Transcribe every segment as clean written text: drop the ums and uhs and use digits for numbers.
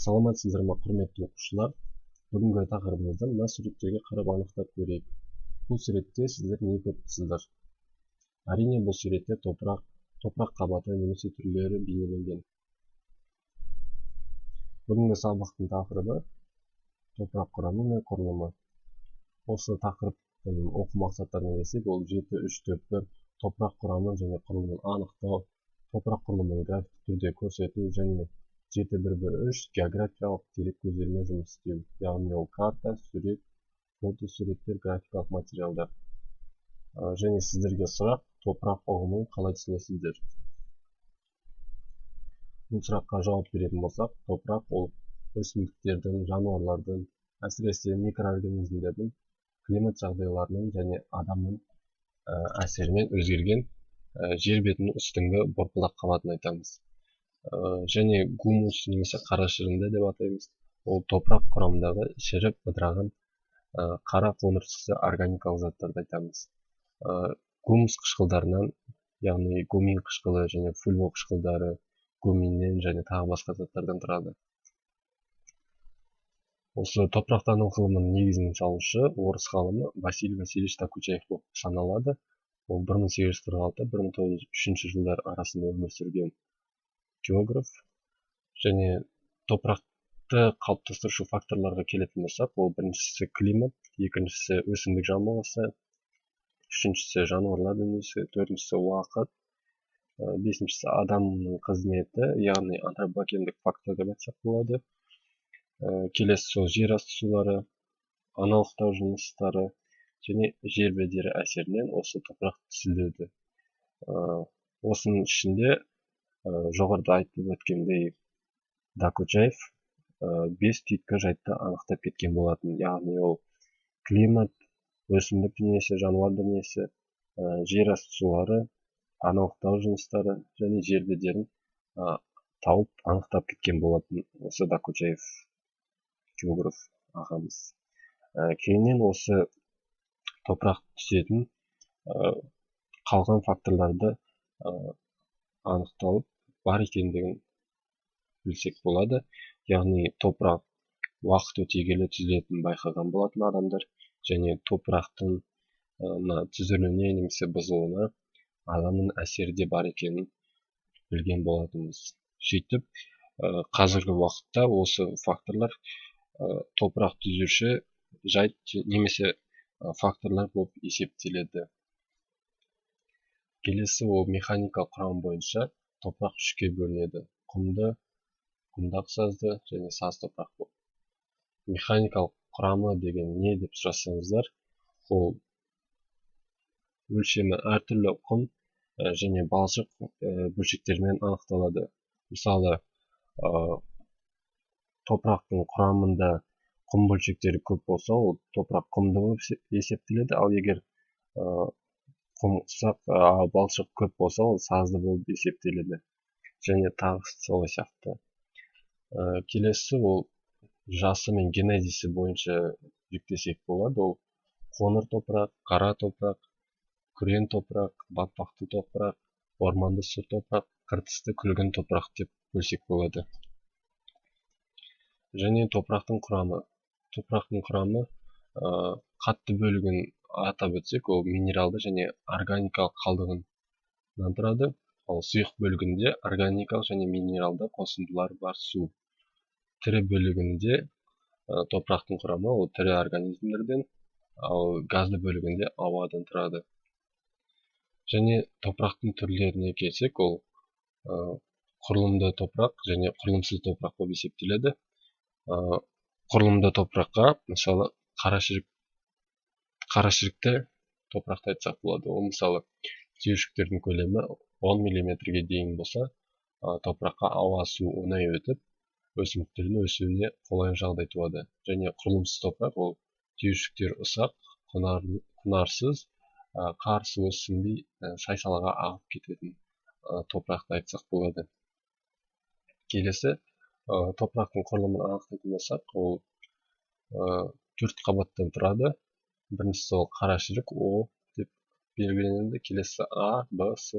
Саламатсыздар ма, құрметті оқушылар? Бүгінгі тақырыбымызды мына суреттерге қарап анықтап көрейік. Бұл суретте сіздер не көріп тұрсыздар? Әрине, бұл суретте топырақ қабаты немесе түрлері бейнеленген. Бүгінгі сабақтың тақырыбы топырақ құрамы мен құрылымы. Осы тақырыптың оқу мақсаттарына келсек, ол 7.3.4.1 топырақ құрамы және құрылымын анықтау, топырақ құрылымын графикті түрде көрсету және 7.1.1.3 географиялық дерек көздерімен жұмыс істеу. Яғни ол карта, сурет, фотосуреттер, графикалық материалдар. Және сіздерге сұрақ, топырақ ұғымын қалай түсінесіздер? Бұл сұраққа жауап беретін болсақ, топырақ ол өсімдіктердің, жануарлардың, әсіресе микроорганизмдердің климат жағдайларының және адамның әсерімен өзгерген жер бетінің үстіңгі бұрқылдақ қабатын айтамыз. Және гумус немесе қара шірінді деп атаймыз. Ол топырақ құрамындағы шіріп ыдыраған қара қоңырсыз органикалық заттарды айтамыз. Гумус қышқылдарынан, яғни гумин қышқылы және фульво қышқылдары гуминнен және тағы басқа заттардан тұрады. Осы топырақтану ғылымының негізін салушы орыс ғалымы Василий Васильевич Докучаев болып саналады. Ол 1846-1903 жылдар арасында өмір сүрген географ. Және топырақты қалыптастырушы факторларға келетін болсақ, ол біріншісі климат, екіншісі өсімдік жамылғысы, үшіншісі жануарлар дүниесі, төртіншісі уақыт, бесіншісі адамның қызметі, яғни антропогендік фактор деп айтсақ болады. Келесі сол жер асты сулары, аналықтау жұмыстары және жер бедері әсерінен осы топырақ түзіледі. Осының ішінде жоғарыда айтып өткендей Докучаев 5 түйткіл жайтты анықтап кеткен болатын. Яғни ол климат, өсімдік дүниесі, жануар дүниесі, жер асты сулары, аналықтау жұмыстары және жер бедерін тауып анықтап кеткен болатын осы Докучаев географ ағамыз. Кейіннен осы топырақ түзетін қалған факторларды анықталып бар екендігін білсек болады. Яғни топырақ уақыт өте келе түзілетінін байқаған болатын адамдар және топырақтың түзілуіне немесе бұзылуына адамның әсері де бар екенін білген болатынбыз. Сөйтіп, қазіргі уақытта осы факторлар топырақ түзуші жайт немесе факторлар болып есептеледі. Келесі ол механикалық құрам бойынша топырақ үшке бөлінеді: құмды, құмдақ сазды және саз топырақ болып. Механикалық құрамы деген не деп сұрасаңыздар, ол өлшемі әртүрлі құм және балшық бөлшектерімен анықталады. Мысалы, топырақтың құрамында құм бөлшектері көп болса, ол топырақ құмды болып есептеледі, ал егер құм ұсақ, балшық көп болса, ол сазды болып есептеледі. Және тағы солай сияқты. Келесі ол жасы мен генезисі бойынша жіктесек болады. Ол қоңыр топырақ, қара топырақ, күрең топырақ, батпақты топырақ, орманды сұр топырақ, қыртысты күлгін топырақ деп бөлсек болады. Және топырақтың құрамы. Топырақтың құрамы қатты бөлігін атап өтсек, ол минералды және органикалық қалдығынан тұрады. Ал сұйық бөлігінде органикалық және минералды қосындылар бар су. Тірі бөлігінде топырақтың құрамы ол тірі организмдерден, ал газды бөлігінде ауадан тұрады. Және топырақтың түрлеріне келсек, ол құрылымды топырақ және құрылымсыз топырақ болып есептеледі. Құрылымды топыраққа, мысалы, қарашірікті топырақты айтсақ болады. Ол мысалы түйіршіктердің көлемі 10 мм-ге дейін болса, топыраққа ауа, су оңай өтіп, өсімдіктердің өсуіне қолайлы жағдай туады. Және құрылымсыз топырақ ол түйіршіктер ұсақ, құнарсыз, қар суы сіңбей сай-салаға ағып кететін топырақты айтсақ болады. Келесі топырақтың құрылымын анықтайтын болсақ, ол 4 қабаттан тұрады. Біріншісі ол қарашірік О деп белгіленеді, келесі А, Б, С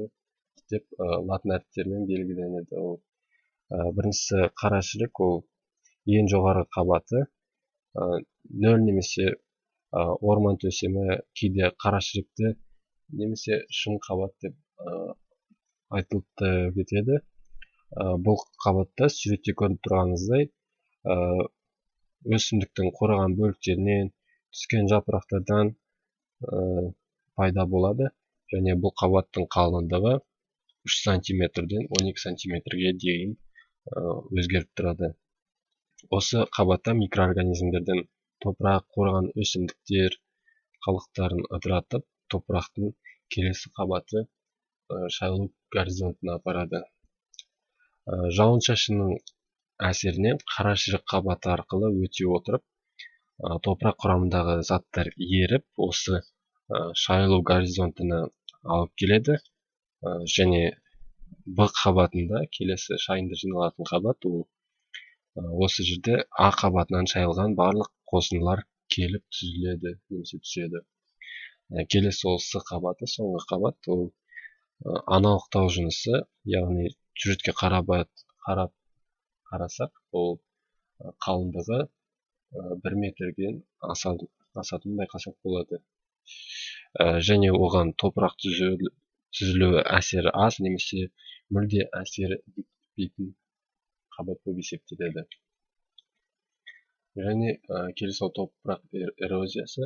деп латын әріптерімен белгіленеді. Біріншісі қарашірік, ол ең жоғары қабаты 0 немесе орман төсемі, кейде қарашірікті немесе шым қабат деп айтылып кетеді. Бұл қабатта суретте көріп тұрғаныңыздай өсімдіктің қураған бөліктерінен, түскен жапырақтардан пайда болады, және бұл қабаттың қалыңдығы 3 сантиметрден 12 сантиметрге дейін өзгеріп тұрады. Осы қабатта микроорганизмдердің топырақ, қураған өсімдіктер қалдықтарын ыдыратып, топырақтың келесі қабаты шайылу горизонтына апарады. Жауын-шашынның әсерінен қарашірік қабаты арқылы өте отырып, топырақ құрамындағы заттар еріп, осы шайылу горизонтына алып келеді, және Б қабатында, келесі шайынды жиналатын қабат, осы жерде А қабатынан шайылған барлық қосындылар келіп түзіледі немесе түседі. Келесі ол С қабаты, соңғы қабат, ол аналық жынысы, яғни суретке қарасақ, ол қалыңдығы 1 метрден асатынын байқасақ болады. Және оған топырақ түзілуі әсері аз немесе мүлде әсері етпейтін қабат болып есептеледі. Және келесі топырақ эрозиясы,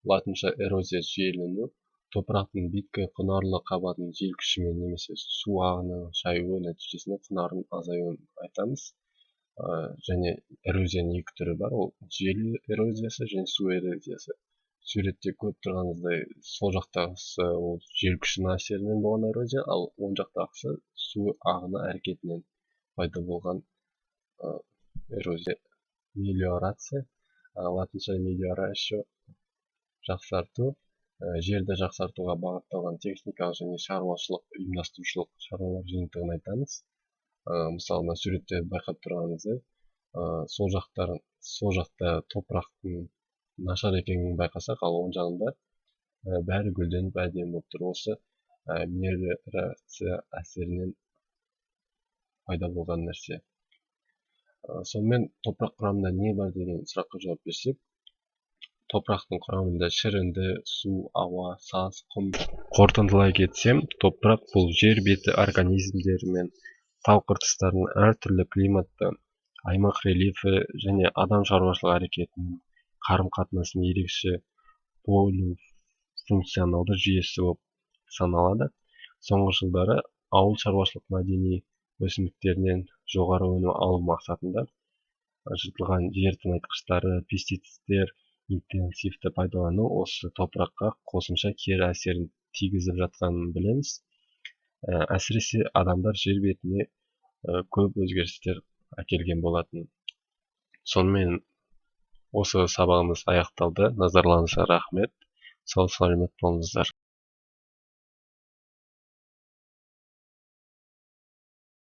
латынша эрозия жиелену, топырақтың беткі құнарлы қабатын жел күшімен немесе су ағынының шаюы нәтижесінде құнардың азаюын айтамыз. Және эрозияның екі түрі бар, ол жел эрозиясы және су эрозиясы. Суретте көріп тұрғаныңыздай, сол жақтағысы ол жел күшінің әсерінен болған эрозия, ал оң жақтағысы су ағыны әрекетінен пайда болған эрозия. Мелиорация, латынша мелиоратio, жақсарту, жерді жақсартуға бағытталған техникалық және шаруашылық ұйымдастырушылық шаралар жиынтығын айтамыз. Мысалы, суретте байқап тұрғаныңыздай, сол жақта топырақтың нашар екенін байқасақ, ал оң жағында бәрі гүлденіп әдемі болып тұр. Осы мелиорация әсерінен пайда болған нәрсе. Сонымен топырақ құрамында не бар деген сұраққа жауап берсек, топырақтың құрамында шірінді, су, ауа, саз, құм. Қорытындылай кетсем, топырақ бұл жер беті организмдері мен тау қыртыстарының әртүрлі климатты, аймақ рельефі және адам шаруашылық әрекетінің қарым-қатынасының ерекше полифункционалды жүйесі болып саналады. Соңғы жылдары ауыл шаруашылық мәдени өсімдіктерінен жоғары өнім алу мақсатында жыртылған жер тыңайтқыштары, пестицидтер интенсивті пайдалану осы топыраққа қосымша кері әсерін тигізіп жатқанын білеміз. Әсіресе адамдар жер бетіне көп өзгерістер әкелген болатын. Сонымен осы сабағымыз аяқталды. Назарларыңызға рахмет. Сау саламат болыңыздар.